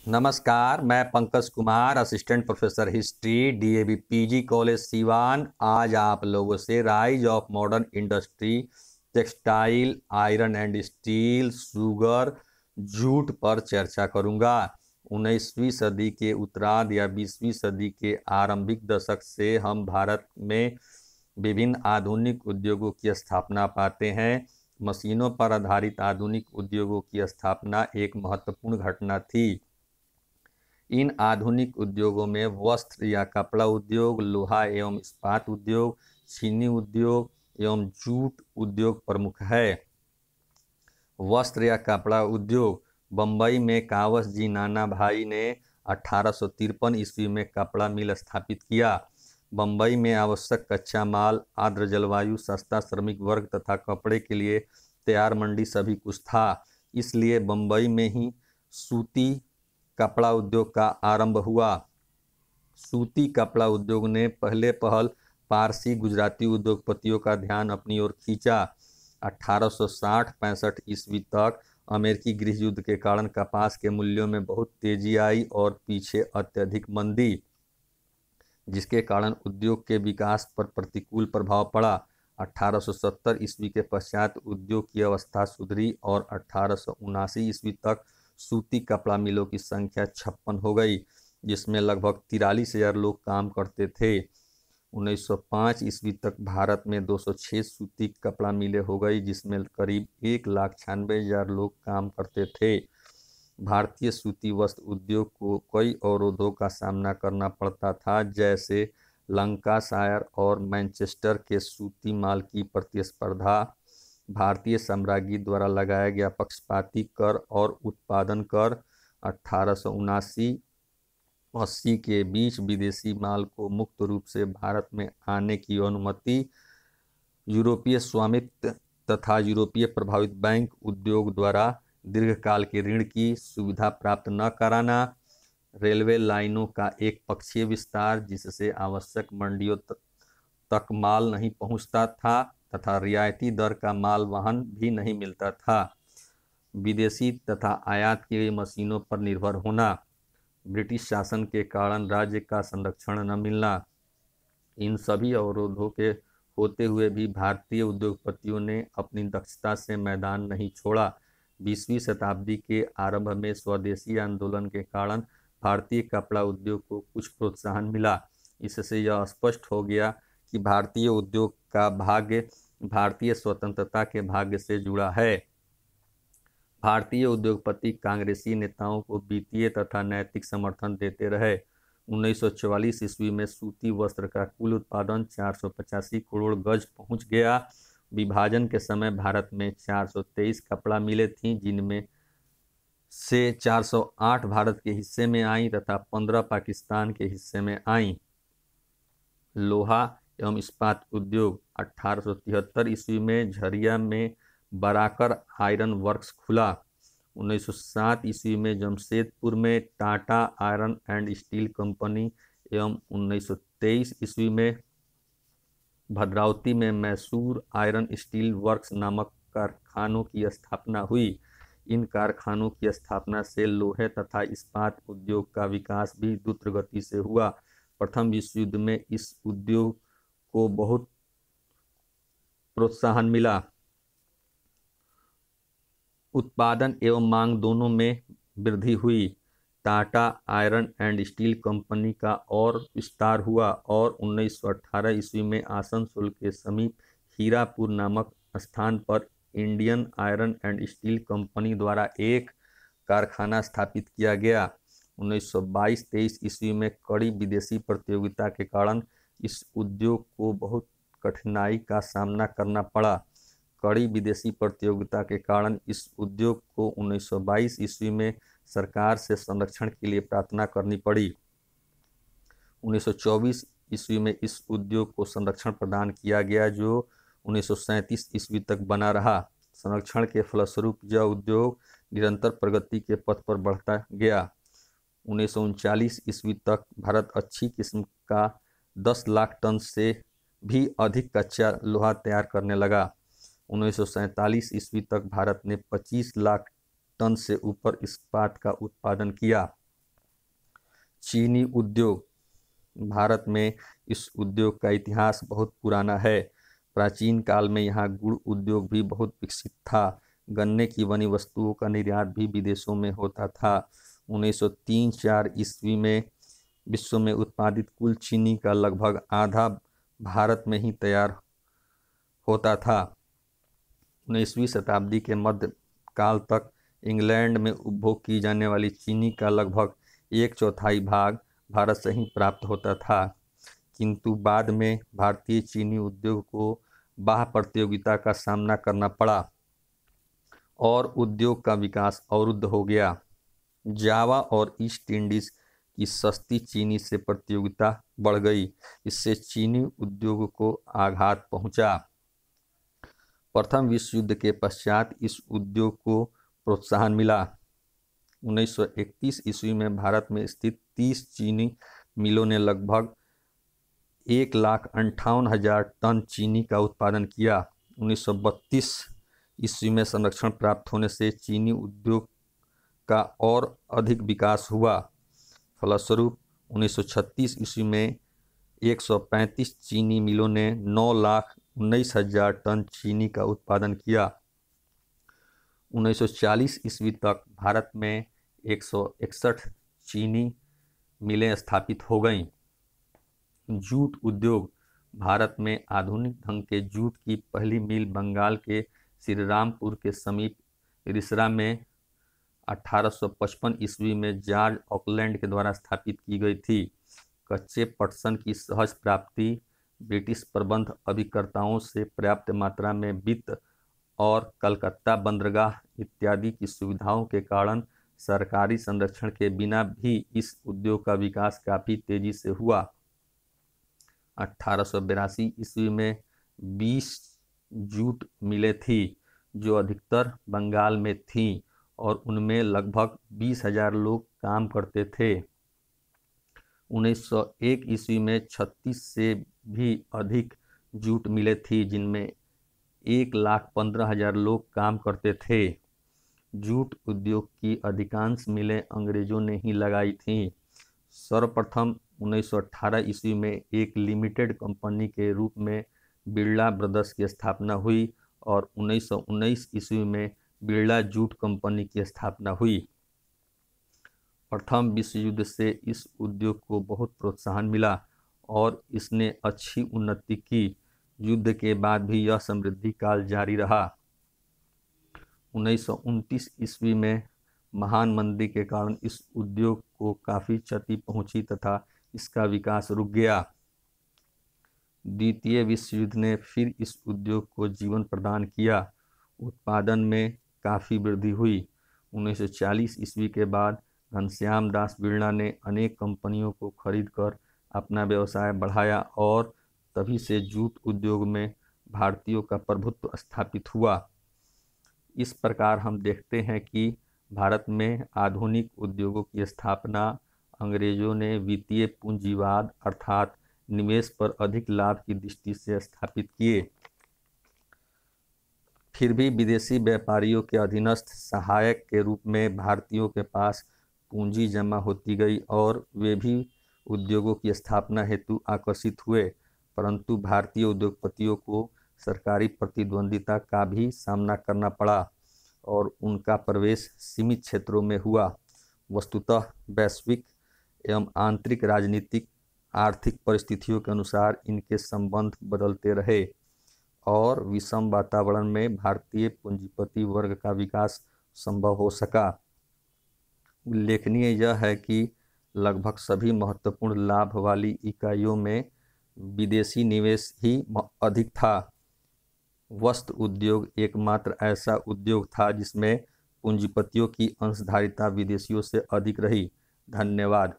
नमस्कार, मैं Pankaj Kumar, assistant professor history, DAV PG college Siwan. आज आप लोगों से rise of modern industry, textile, iron and steel, sugar, jute पर चर्चा करूंगा। 19वीं सदी के उत्तरार्ध या 20वीं सदी के आरंभिक दशक से हम भारत में विभिन्न आधुनिक उद्योगों की स्थापना पाते हैं। मशीनों पर आधारित आधुनिक उद्योगों की स्थापना एक महत्वपूर्ण घटना थी। इन आधुनिक उद्योगों में वस्त्र या कपड़ा उद्योग, लोहा एवं इस्पात उद्योग, चीनी उद्योग एवं जूट उद्योग प्रमुख है। वस्त्र या कपड़ा उद्योग। बम्बई में कावस जी नाना भाई ने 1853 ईस्वी में कपड़ा मिल स्थापित किया। बम्बई में आवश्यक कच्चा माल, आर्द्र जलवायु, सस्ता श्रमिक वर्ग तथा कपड़े के लिए तैयार मंडी सभी कुछ था। इसलिए बम्बई में ही सूती कपड़ा उद्योग का आरंभ हुआ। सूती कपड़ा उद्योग ने पहले पहल पारसी गुजराती उद्योगपतियों का ध्यान अपनी ओर खींचा। 1860-65 ईस्वी तक अमेरिकी गृह युद्ध के कारण कपास के मूल्यों में बहुत तेजी आई और पीछे अत्यधिक मंदी, जिसके कारण उद्योग के विकास पर प्रतिकूल प्रभाव पड़ा। 1870 ईस्वी के पश्चात उद्योग की अवस्था सुधरी और 1879 ईस्वी तक सूती कपड़ा मिलों की संख्या 56 हो गई, जिसमें लगभग 43,000 लोग काम करते थे। 1905 ईस्वी तक भारत में 206 सूती कपड़ा मिलें हो गई, जिसमें करीब 1,96,000 लोग काम करते थे। भारतीय सूती वस्त्र उद्योग को कई अवरोधों का सामना करना पड़ता था, जैसे लंकाशायर और मैनचेस्टर के सूती माल की प्रतिस्पर्धा, भारतीय साम्राज्य द्वारा लगाया गया पक्षपाती कर और उत्पादन कर। 1879-80 के बीच विदेशी माल को मुक्त रूप से भारत में आने की अनुमति, यूरोपीय स्वामित्व तथा यूरोपीय प्रभावित बैंक उद्योग द्वारा दीर्घकाल के ऋण की सुविधा प्राप्त न कराना, रेलवे लाइनों का एक पक्षीय विस्तार जिससे आवश्यक मंडियों तक माल नहीं पहुंचता था तथा रियायती दर का माल वहन भी नहीं मिलता था, विदेशी तथा आयात की गई मशीनों पर निर्भर होना, ब्रिटिश शासन के कारण राज्य का संरक्षण न मिलना, इन सभी अवरोधों के होते हुए भी भारतीय उद्योगपतियों ने अपनी दक्षता से मैदान नहीं छोड़ा। 20वीं शताब्दी के आरंभ में स्वदेशी आंदोलन के कारण भारतीय कपड़ा उद्योग को कुछ प्रोत्साहन मिला। इससे यह स्पष्ट हो गया कि भारतीय उद्योग का भाग्य भारतीय स्वतंत्रता के भाग्य से जुड़ा है। भारतीय उद्योगपति कांग्रेसी नेताओं को वित्तीय तथा नैतिक समर्थन देते रहे। 1944 ईस्वी में सूती वस्त्र का कुल उत्पादन 485 करोड़ गज पहुंच गया। विभाजन के समय भारत में 423 कपड़ा मिलें थीं, जिनमें से 408 भारत के हिस्से में आईं तथा 15 पाकिस्तान के हिस्से में आईं। लोहा एवं इस्पात उद्योग। 1873 ईस्वी में झरिया में बराकर आयरन वर्क्स खुला। 1907 ईस्वी में जमशेदपुर में Tata iron and steel company एवं 1923 ईस्वी में भद्रावती में मैसूर आयरन स्टील वर्क्स नामक कारखानों की स्थापना हुई। इन कारखानों की स्थापना से लोहे तथा इस्पात उद्योग का विकास भी द्रुत गति से हुआ। प्रथम विश्व युद्ध में इस उद्योग को बहुत प्रोत्साहन मिला। उत्पादन एवं मांग दोनों में वृद्धि हुई। Tata iron and steel company का और विस्तार हुआ और 1918 ईस्वी में आसनसोल के समीप हीरापुर नामक स्थान पर Indian iron and steel company द्वारा एक कारखाना स्थापित किया गया। 1922-23 ईस्वी में कड़ी विदेशी प्रतियोगिता के कारण इस उद्योग को बहुत कठिनाई का सामना करना पड़ा। कड़ी विदेशी प्रतियोगिता के कारण इस उद्योग को 1922 ईस्वी में सरकार से संरक्षण के लिए प्रार्थना करनी पड़ी। 1924 ईस्वी में इस उद्योग को संरक्षण प्रदान किया गया, जो 1937 ईस्वी तक बना रहा। संरक्षण के फलस्वरूप यह उद्योग निरंतर प्रगति के पथ पर बढ़ता गया। 1939 ईस्वी तक भारत अच्छी किस्म का 10 लाख टन से भी अधिक कच्चा लोहा तैयार करने लगा। 1947 ईस्वी तक भारत ने 25 लाख टन से ऊपर इस्पात का उत्पादन किया। चीनी उद्योग। भारत में इस उद्योग का इतिहास बहुत पुराना है। प्राचीन काल में यहाँ गुड़ उद्योग भी बहुत विकसित था। गन्ने की बनी वस्तुओं का निर्यात भी विदेशों में होता था। 1903-4 ईस्वी में विश्व में उत्पादित कुल चीनी का लगभग आधा भारत में ही तैयार होता था। 19वीं शताब्दी के मध्य काल तक इंग्लैंड में उपभोग की जाने वाली चीनी का लगभग 1/4 भाग भारत से ही प्राप्त होता था, किंतु बाद में भारतीय चीनी उद्योग को बाह्य प्रतियोगिता का सामना करना पड़ा और उद्योग का विकास अवरुद्ध हो गया। जावा और ईस्ट इंडीज की सस्ती चीनी से प्रतियोगिता बढ़ गई। इससे चीनी उद्योग को आघात पहुंचा। प्रथम विश्व युद्ध के पश्चात इस उद्योग को प्रोत्साहन मिला। 1931 ईस्वी में भारत में स्थित 30 चीनी मिलों ने लगभग 1,58,000 टन चीनी का उत्पादन किया। 1932 ईस्वी में संरक्षण प्राप्त होने से चीनी उद्योग का और अधिक विकास हुआ। फलस्वरूप 1936 ईस्वी में 135 चीनी मिलों ने 9,19,000 टन चीनी का उत्पादन किया। 1940 ईस्वी तक भारत में 161 चीनी मिलें स्थापित हो गईं। जूट उद्योग। भारत में आधुनिक ढंग के जूट की पहली मिल बंगाल के श्रीरामपुर के समीप रिसरा में 1855 ईस्वी में जॉर्ज ऑकलैंड के द्वारा स्थापित की गई थी। कच्चे पटसन की सहज प्राप्ति, ब्रिटिश प्रबंध अभिकर्ताओं से पर्याप्त मात्रा में वित्त और कलकत्ता बंदरगाह इत्यादि की सुविधाओं के कारण सरकारी संरक्षण के बिना भी इस उद्योग का विकास काफ़ी तेजी से हुआ। 1882 ईस्वी में 20 जूट मिलें थी जो अधिकतर बंगाल में थीं और उनमें लगभग 20,000 लोग काम करते थे। 1901 ईस्वी में 36 से भी अधिक जूट मिलें थी जिनमें 1,15,000 लोग काम करते थे। जूट उद्योग की अधिकांश मिलें अंग्रेजों ने ही लगाई थीं। सर्वप्रथम 1918 ईस्वी में एक लिमिटेड कंपनी के रूप में बिरला ब्रदर्स की स्थापना हुई और 1919 ईस्वी में बिरला जूट कंपनी की स्थापना हुई। प्रथम विश्व युद्ध से इस उद्योग को बहुत प्रोत्साहन मिला और इसने अच्छी उन्नति की। युद्ध के बाद भी यह समृद्धि काल जारी रहा। 1929 ईस्वी में महान मंदी के कारण इस उद्योग को काफ़ी क्षति पहुंची तथा इसका विकास रुक गया। द्वितीय विश्व युद्ध ने फिर इस उद्योग को जीवन प्रदान किया। उत्पादन में काफ़ी वृद्धि हुई। 1940 ईस्वी के बाद घनश्याम दास बिरला ने अनेक कंपनियों को खरीदकर अपना व्यवसाय बढ़ाया और तभी से जूट उद्योग में भारतीयों का प्रभुत्व स्थापित हुआ। इस प्रकार हम देखते हैं कि भारत में आधुनिक उद्योगों की स्थापना अंग्रेजों ने वित्तीय पूंजीवाद अर्थात निवेश पर अधिक लाभ की दृष्टि से स्थापित किए। फिर भी विदेशी व्यापारियों के अधीनस्थ सहायक के रूप में भारतीयों के पास पूंजी जमा होती गई और वे भी उद्योगों की स्थापना हेतु आकर्षित हुए, परंतु भारतीय उद्योगपतियों को सरकारी प्रतिद्वंदिता का भी सामना करना पड़ा और उनका प्रवेश सीमित क्षेत्रों में हुआ। वस्तुतः वैश्विक एवं आंतरिक राजनीतिक आर्थिक परिस्थितियों के अनुसार इनके संबंध बदलते रहे और विषम वातावरण में भारतीय पूंजीपति वर्ग का विकास संभव हो सका। उल्लेखनीय यह है कि लगभग सभी महत्वपूर्ण लाभ वाली इकाइयों में विदेशी निवेश ही अधिक था। वस्त्र उद्योग एकमात्र ऐसा उद्योग था जिसमें पूंजीपतियों की अंशधारिता विदेशियों से अधिक रही। धन्यवाद।